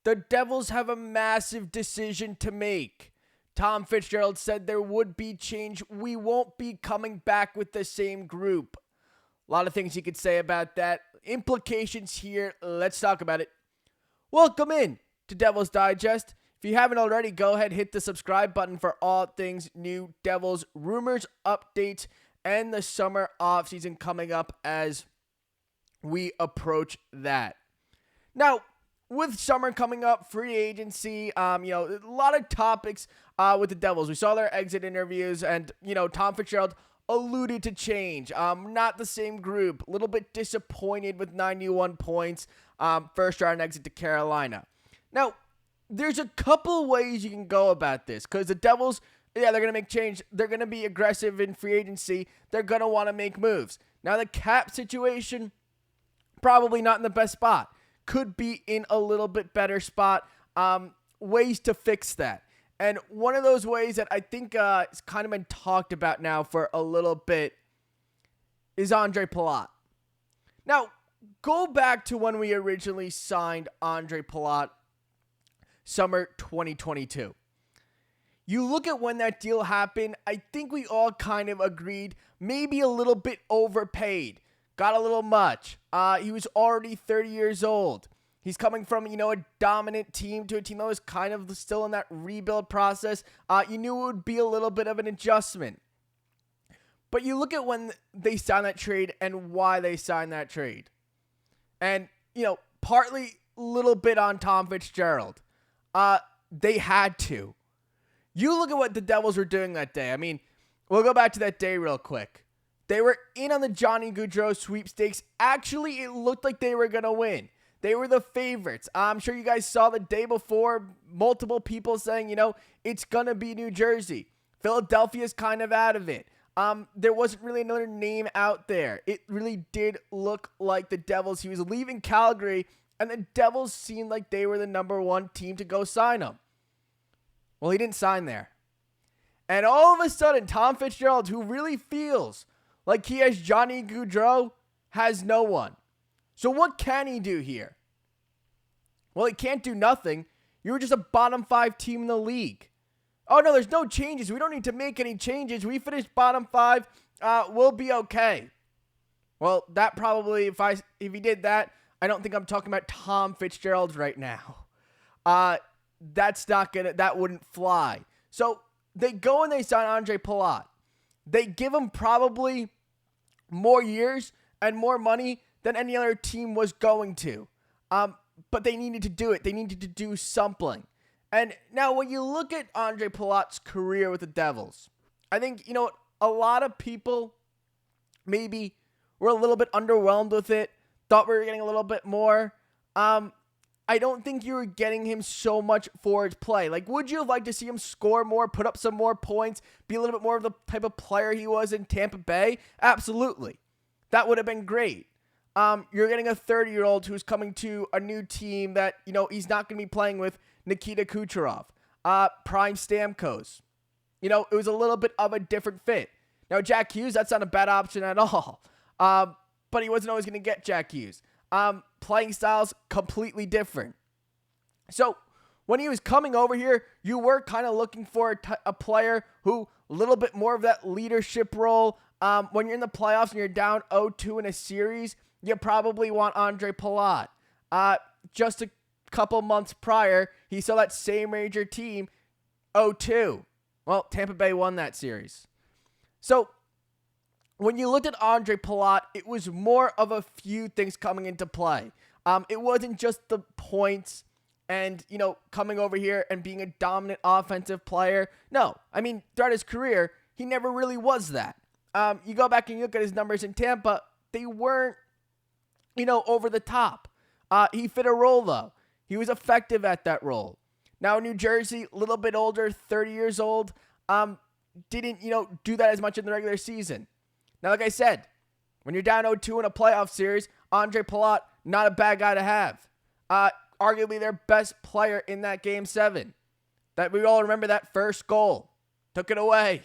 the Devils have a massive decision to make. Tom Fitzgerald said there would be change. We won't be coming back with the same group. A lot of things you could say about that. Implications here. Let's talk about it. Welcome in to Devils Digest. If you haven't already, go ahead, hit the subscribe button for all things new Devils rumors, updates, and the summer offseason coming up as we approach that. Now, with summer coming up, free agency, a lot of topics with the Devils. We saw their exit interviews, and, Tom Fitzgerald alluded to change. Not the same group. A little bit disappointed with 91 points. First round exit to Carolina. Now, there's a couple ways you can go about this, because the Devils, they're going to make change. They're going to be aggressive in free agency. They're going to want to make moves. Now, the cap situation, probably not in the best spot. Could be in a little bit better spot. Ways to fix that. And one of those ways that I think it's kind of been talked about now for a little bit is Ondrej Palat. Now, go back to when we originally signed Ondrej Palat, summer 2022. You look at when that deal happened, I think we all kind of agreed maybe a little bit overpaid. Got a little much. He was already 30 years old. He's coming from, a dominant team to a team that was kind of still in that rebuild process. You knew it would be a little bit of an adjustment. But you look at when they signed that trade and why they signed that trade. And, partly a little bit on Tom Fitzgerald. They had to. You look at what the Devils were doing that day. I mean, we'll go back to that day real quick. They were in on the Johnny Gaudreau sweepstakes. Actually, it looked like they were going to win. They were the favorites. I'm sure you guys saw the day before multiple people saying, it's going to be New Jersey. Philadelphia's kind of out of it. There wasn't really another name out there. It really did look like the Devils. He was leaving Calgary, and the Devils seemed like they were the number one team to go sign him. Well, he didn't sign there. And all of a sudden, Tom Fitzgerald, who really feels like he has Johnny Gaudreau, has no one. So what can he do here? Well, he can't do nothing. You were just a bottom 5 team in the league. Oh, no, there's no changes. We don't need to make any changes. We finished bottom 5. We'll be okay. Well, that probably, if he did that, I don't think I'm talking about Tom Fitzgerald right now. That wouldn't fly. So they go and they sign Ondrej Palat. They give him probably more years and more money than any other team was going to. But they needed to do it. They needed to do something. And now when you look at Ondrej Palat's career with the Devils, I think, a lot of people maybe were a little bit underwhelmed with it, thought we were getting a little bit more. I don't think you were getting him so much for his play. Like, would you have liked to see him score more, put up some more points, be a little bit more of the type of player he was in Tampa Bay? Absolutely. That would have been great. You're getting a 30-year-old who's coming to a new team that, he's not going to be playing with Nikita Kucherov, Prime Stamkos. It was a little bit of a different fit. Now, Jack Hughes, that's not a bad option at all. But he wasn't always going to get Jack Hughes. Playing styles completely different. So when he was coming over here, you were kind of looking for a player who a little bit more of that leadership role. When you're in the playoffs and you're down 0-2 in a series, you probably want Ondrej Palat. Just a couple months prior, he saw that same major team 0-2. Well, Tampa Bay won that series. So when you looked at Ondrej Palat, it was more of a few things coming into play. It wasn't just the points and, coming over here and being a dominant offensive player. No, I mean, throughout his career, he never really was that. You go back and you look at his numbers in Tampa, they weren't, over the top. He fit a role, though. He was effective at that role. Now, New Jersey, a little bit older, 30 years old, didn't, do that as much in the regular season. Now, like I said, when you're down 0-2 in a playoff series, Ondrej Palat, not a bad guy to have. Arguably their best player in that Game 7. That we all remember that first goal. Took it away.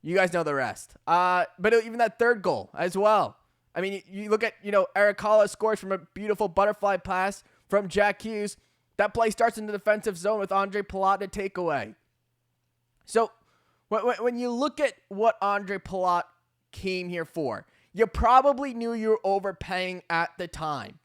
You guys know the rest. But even that third goal as well. I mean, you look at, Erik Haula scores from a beautiful butterfly pass from Jack Hughes. That play starts in the defensive zone with Ondrej Palat to take away. So when you look at what Ondrej Palat came here for, you probably knew you were overpaying at the time,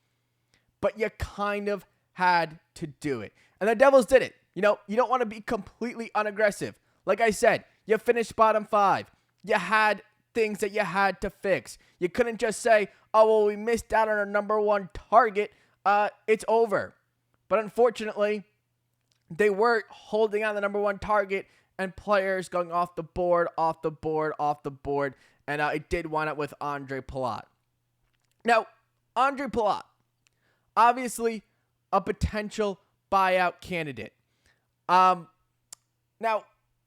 but you kind of had to do it. And the Devils did it. You don't want to be completely unaggressive. Like I said, you finished bottom 5. You had things that you had to fix. You couldn't just say, oh, well, we missed out on our number 1 target. It's over. But unfortunately, they were holding on the number 1 target and players going off the board. And it did wind up with Ondrej Palat. Now, Ondrej Palat, obviously a potential buyout candidate. Now,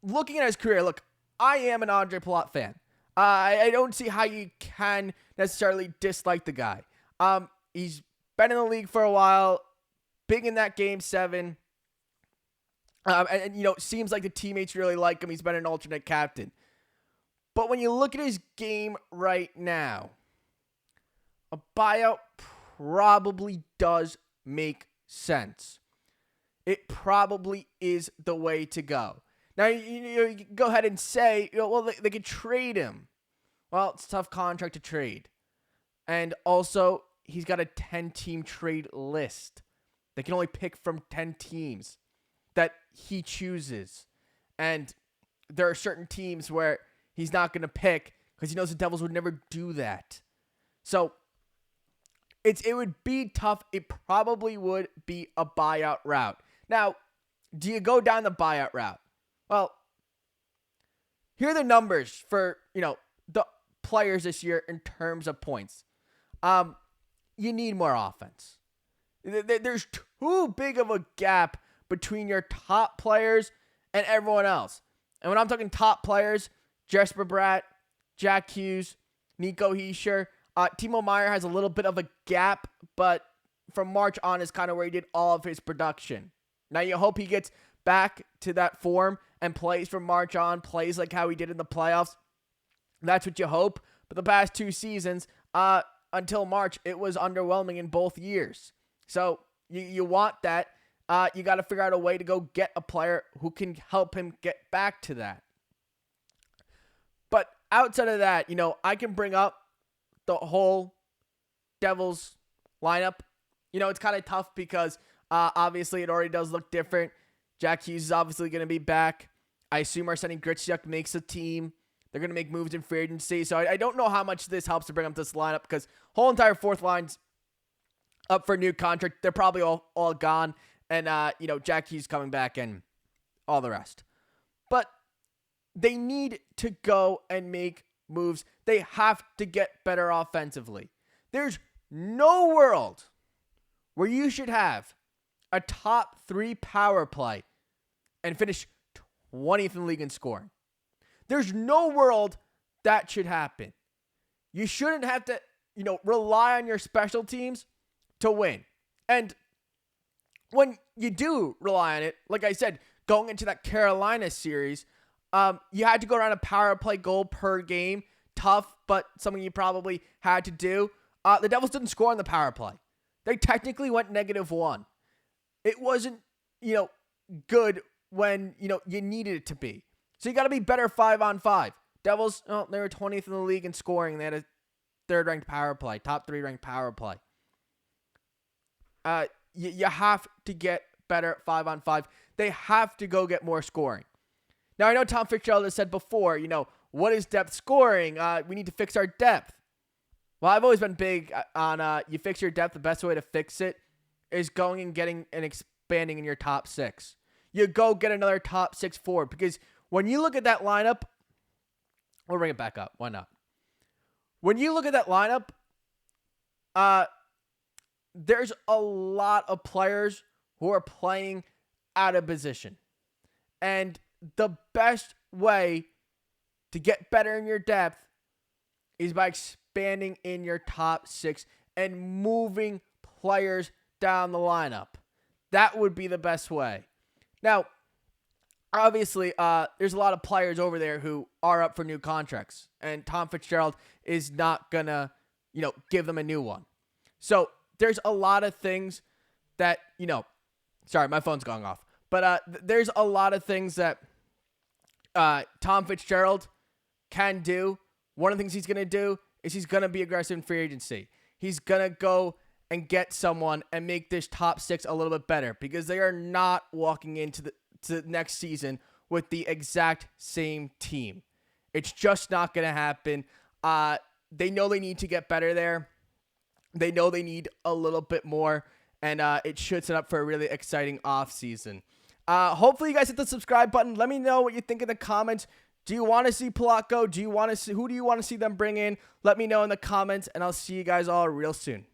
looking at his career, look, I am an Ondrej Palat fan. I don't see how you can necessarily dislike the guy. He's been in the league for a while, big in that Game 7. And seems like the teammates really like him. He's been an alternate captain. But when you look at his game right now, a buyout probably does make sense. It probably is the way to go. Now, you can go ahead and say, well, they could trade him. Well, it's a tough contract to trade. And also, he's got a 10-team trade list. They can only pick from 10 teams that he chooses. And there are certain teams where he's not going to pick because he knows the Devils would never do that. So, it would be tough. It probably would be a buyout route. Now, do you go down the buyout route? Well, here are the numbers for, the players this year in terms of points. You need more offense. There's too big of a gap between your top players and everyone else. And when I'm talking top players, Jesper, Bratt, Jack Hughes, Nico, Hischier, Timo Meier has a little bit of a gap, but from March on is kind of where he did all of his production. Now you hope he gets back to that form and plays from March on, plays like how he did in the playoffs. That's what you hope. But the past 2 seasons, until March, it was underwhelming in both years. So you want that. You got to figure out a way to go get a player who can help him get back to that. But outside of that, I can bring up the whole Devils lineup. It's kind of tough because obviously it already does look different. Jack Hughes is obviously going to be back. I assume Arsenij Griciuk makes a team. They're going to make moves in free agency. So I don't know how much this helps to bring up this lineup because whole entire 4th line's up for a new contract. They're probably all gone. And, Jack Hughes coming back and all the rest. But they need to go and make moves. They have to get better offensively. There's no world where you should have a top 3 power play and finish 20th in the league in scoring. There's no world that should happen. You shouldn't have to, rely on your special teams to win. And when you do rely on it, like I said, going into that Carolina series, you had to go around a power play goal per game. Tough, but something you probably had to do. The Devils didn't score on the power play. They technically went -1. It wasn't, good when, you needed it to be. So you got to be better 5-on-5. Devils, they were 20th in the league in scoring. They had a 3rd-ranked power play, top 3-ranked power play. You have to get better 5-on-5. They have to go get more scoring. Now, I know Tom Fitzgerald has said before, what is depth scoring? We need to fix our depth. Well, I've always been big on you fix your depth. The best way to fix it is going and getting and expanding in your top 6. You go get another top 6 forward because when you look at that lineup, we'll bring it back up. Why not? When you look at that lineup, there's a lot of players who are playing out of position. And the best way to get better in your depth is by expanding in your top 6 and moving players down the lineup. That would be the best way. Now, obviously, there's a lot of players over there who are up for new contracts. And Tom Fitzgerald is not going to, give them a new one. So there's a lot of things that, Sorry, my phone's going off. But there's a lot of things that Tom Fitzgerald can do. One of the things he's going to do is he's going to be aggressive in free agency. He's going to go and get someone and make this top 6 a little bit better because they are not walking into the next season with the exact same team. It's just not going to happen. They know they need to get better there. They know they need a little bit more, and it should set up for a really exciting offseason. Hopefully you guys hit the subscribe button. Let me know what you think in the comments. Do you want to see Palat go? Who do you want to see them bring in? Let me know in the comments, and I'll see you guys all real soon.